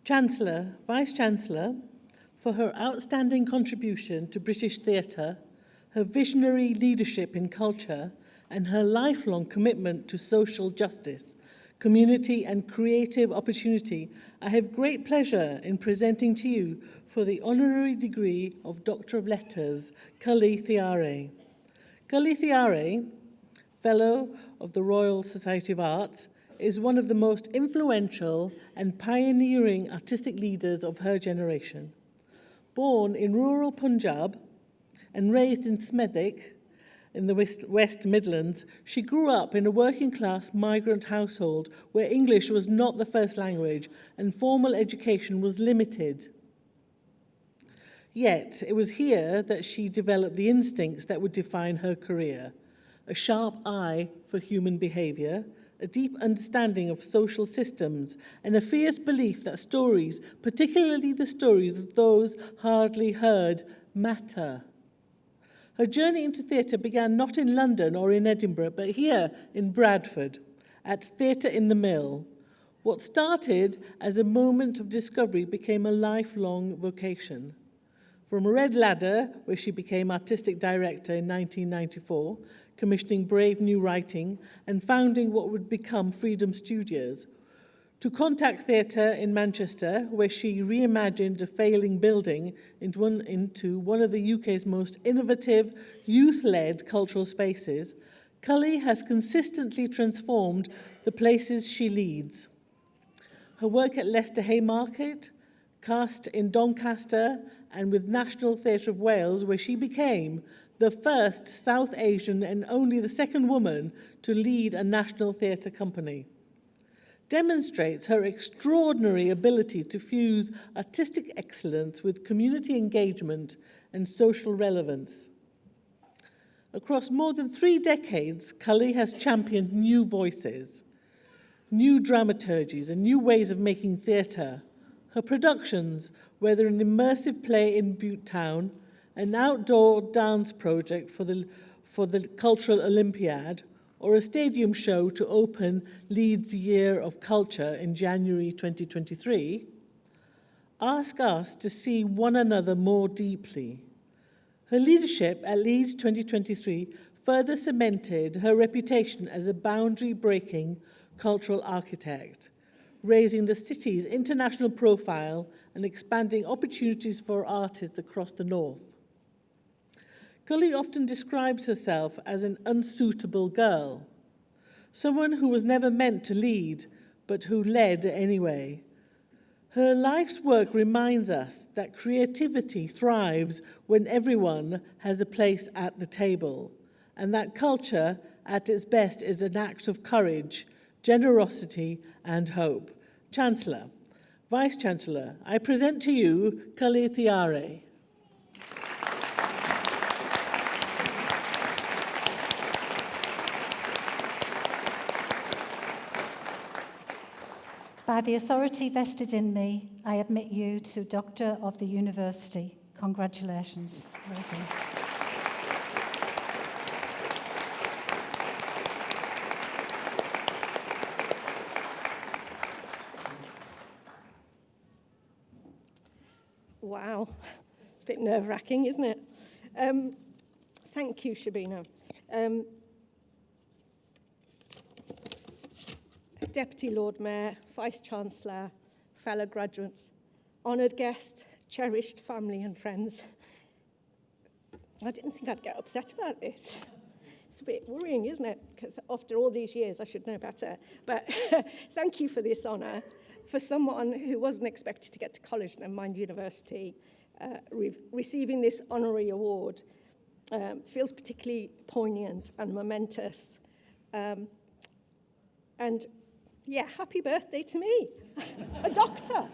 Chancellor, Vice-Chancellor, for her outstanding contribution to British theatre, her visionary leadership in culture, and her lifelong commitment to social justice, community and creative opportunity, I have great pleasure in presenting to you for the honorary degree of Doctor of Letters, Kully Thiarai. Kully Thiarai, Fellow of the Royal Society of Arts, is one of the most influential and pioneering artistic leaders of her generation. Born in rural Punjab and raised in Smethwick, in the West Midlands, she grew up in a working-class migrant household where English was not the first language and formal education was limited. Yet, it was here that she developed the instincts that would define her career: a sharp eye for human behavior, a deep understanding of social systems, and a fierce belief that stories, particularly the stories of those hardly heard, matter. Her journey into theatre began not in London or in Edinburgh, but here in Bradford, at Theatre in the Mill. What started as a moment of discovery became a lifelong vocation. From Red Ladder, where she became artistic director in 1994, commissioning brave new writing and founding what would become Freedom Studios, to Contact Theatre in Manchester, where she reimagined a failing building into one of the UK's most innovative, youth-led cultural spaces, Kully has consistently transformed the places she leads. Her work at Leicester Haymarket, cast in Doncaster, and with National Theatre of Wales, where she became the first South Asian and only the second woman to lead a national theatre company, demonstrates her extraordinary ability to fuse artistic excellence with community engagement and social relevance. Across more than 3 decades, Kully has championed new voices, new dramaturgies, and new ways of making theatre. Her productions, whether an immersive play in Butte Town, an outdoor dance project for the Cultural Olympiad, or a stadium show to open Leeds Year of Culture in January 2023, ask us to see one another more deeply. Her leadership at Leeds 2023 further cemented her reputation as a boundary-breaking cultural architect, raising the city's international profile and expanding opportunities for artists across the north. Kully often describes herself as an unsuitable girl, someone who was never meant to lead, but who led anyway. Her life's work reminds us that creativity thrives when everyone has a place at the table, and that culture at its best is an act of courage, generosity, and hope. Chancellor, Vice-Chancellor, I present to you Kully Thiarai. By the authority vested in me, I admit you to Doctor of the University. Congratulations. Well done. Wow, it's a bit nerve-wracking, isn't it? Thank you, Shabina. Deputy Lord Mayor, Vice-Chancellor, fellow graduates, honoured guests, cherished family and friends. I didn't think I'd get upset about this. It's a bit worrying, isn't it? Because after all these years, I should know better. But thank you for this honour. For someone who wasn't expected to get to college and mind university, receiving this honorary award feels particularly poignant and momentous. And yeah, happy birthday to me, a doctor.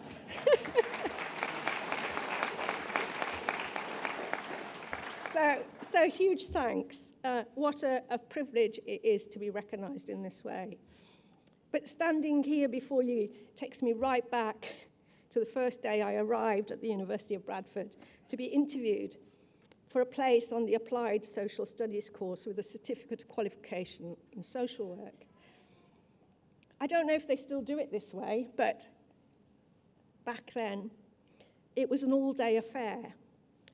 So huge thanks. What a privilege it is to be recognised in this way. But standing here before you takes me right back to the first day I arrived at the University of Bradford to be interviewed for a place on the Applied Social Studies course with a certificate of qualification in social work. I don't know if they still do it this way, but back then, it was an all-day affair,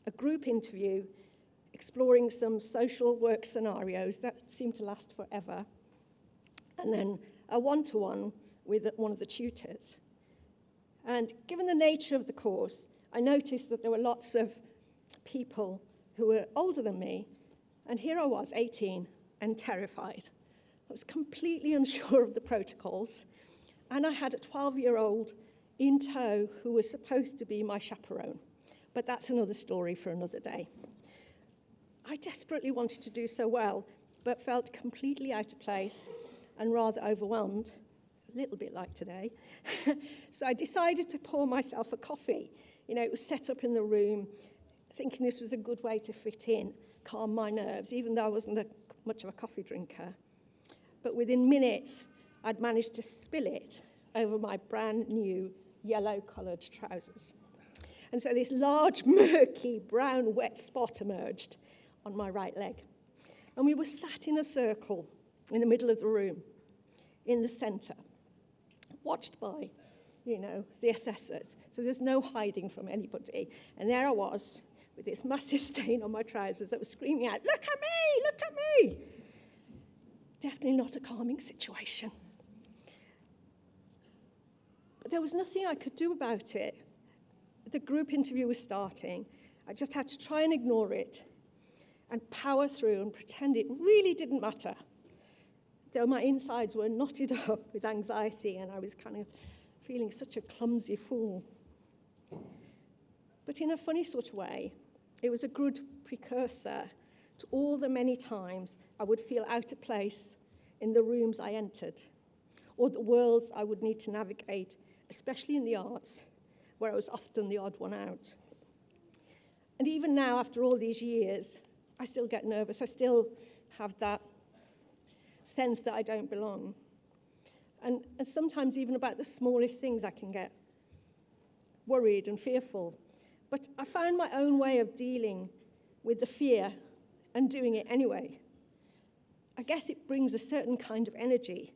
a group interview exploring some social work scenarios that seemed to last forever, and then a one-to-one with one of the tutors. And given the nature of the course, I noticed that there were lots of people who were older than me, and here I was, 18, and terrified. I was completely unsure of the protocols, and I had a 12-year-old in tow who was supposed to be my chaperone. But that's another story for another day. I desperately wanted to do so well, but felt completely out of place and rather overwhelmed, a little bit like today. So I decided to pour myself a coffee. You know, it was set up in the room, thinking this was a good way to fit in, calm my nerves, even though I wasn't much of a coffee drinker. But within minutes, I'd managed to spill it over my brand new yellow-coloured trousers. And so this large, murky, brown, wet spot emerged on my right leg. And we were sat in a circle in the middle of the room, in the centre, watched by, the assessors. So there's no hiding from anybody. And there I was, with this massive stain on my trousers that was screaming out, "Look at me! Look at me!" Definitely not a calming situation. But there was nothing I could do about it. The group interview was starting. I just had to try and ignore it and power through and pretend it really didn't matter, though my insides were knotted up with anxiety and I was kind of feeling such a clumsy fool. But in a funny sort of way, it was a good precursor to all the many times I would feel out of place in the rooms I entered, or the worlds I would need to navigate, especially in the arts, where I was often the odd one out. And even now, after all these years, I still get nervous. I still have that sense that I don't belong. And sometimes even about the smallest things I can get worried and fearful. But I found my own way of dealing with the fear and doing it anyway. I guess it brings a certain kind of energy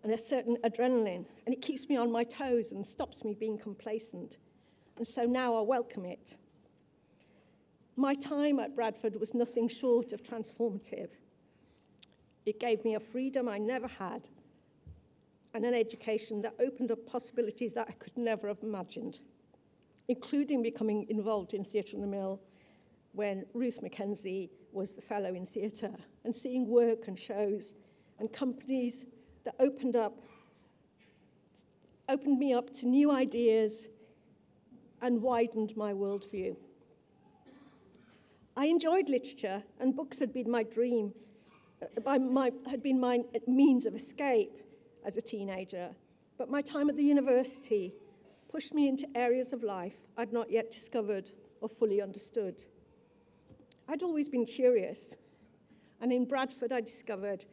and a certain adrenaline, and it keeps me on my toes and stops me being complacent. And so now I welcome it. My time at Bradford was nothing short of transformative. It gave me a freedom I never had and an education that opened up possibilities that I could never have imagined, including becoming involved in Theatre in the Mill when Ruth Mackenzie was the fellow in theatre, and seeing work and shows and companies that opened me up to new ideas and widened my worldview. I enjoyed literature, and books had been my dream, had been my means of escape as a teenager. But my time at the university pushed me into areas of life I'd not yet discovered or fully understood. I'd always been curious, and in Bradford I discovered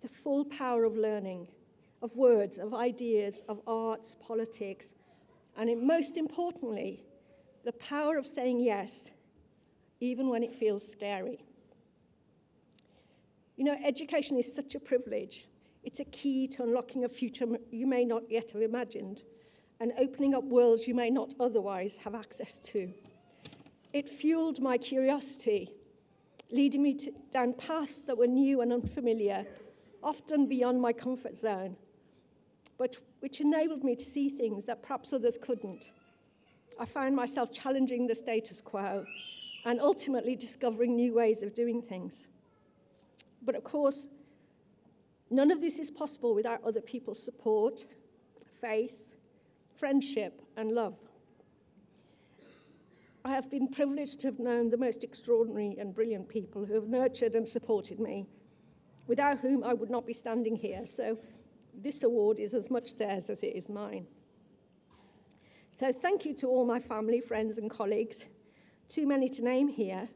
the full power of learning, of words, of ideas, of arts, politics, and most importantly, the power of saying yes, even when it feels scary. Education is such a privilege. It's a key to unlocking a future you may not yet have imagined and opening up worlds you may not otherwise have access to. It fueled my curiosity, leading me down paths that were new and unfamiliar, often beyond my comfort zone, but which enabled me to see things that perhaps others couldn't. I found myself challenging the status quo and ultimately discovering new ways of doing things. But of course, none of this is possible without other people's support, faith, friendship, and love. I have been privileged to have known the most extraordinary and brilliant people who have nurtured and supported me, without whom I would not be standing here. So this award is as much theirs as it is mine. So thank you to all my family, friends, and colleagues. Too many to name here,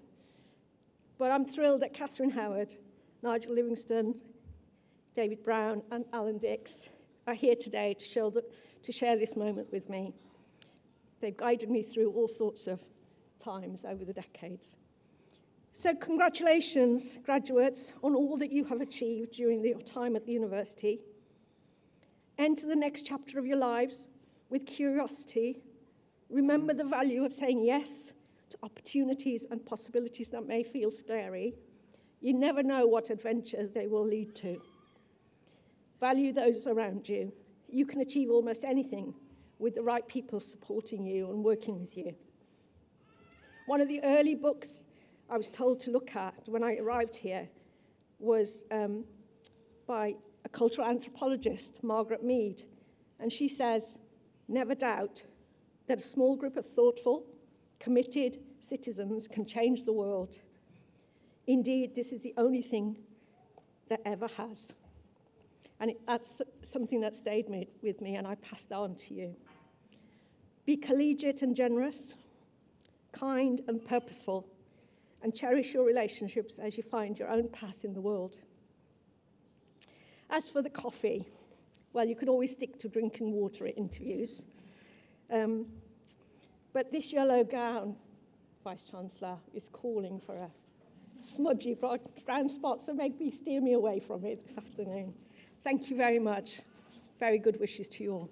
but I'm thrilled that Catherine Howard, Nigel Livingston, David Brown, and Alan Dix are here today to share this moment with me. They've guided me through all sorts of times over the decades. So congratulations, graduates, on all that you have achieved during your time at the university. Enter the next chapter of your lives with curiosity. Remember the value of saying yes to opportunities and possibilities that may feel scary. You never know what adventures they will lead to. Value those around you. You can achieve almost anything with the right people supporting you and working with you. One of the early books I was told to look at when I arrived here was by a cultural anthropologist, Margaret Mead, and she says, never doubt that a small group of thoughtful, committed citizens can change the world. Indeed, this is the only thing that ever has. And that's something that stayed with me, and I pass that on to you. Be collegiate and generous, kind and purposeful, and cherish your relationships as you find your own path in the world. As for the coffee, well, you can always stick to drinking water at interviews. But this yellow gown, Vice-Chancellor, is calling for a smudgy brown spot, so maybe steer me away from it this afternoon. Thank you very much. Very good wishes to you all.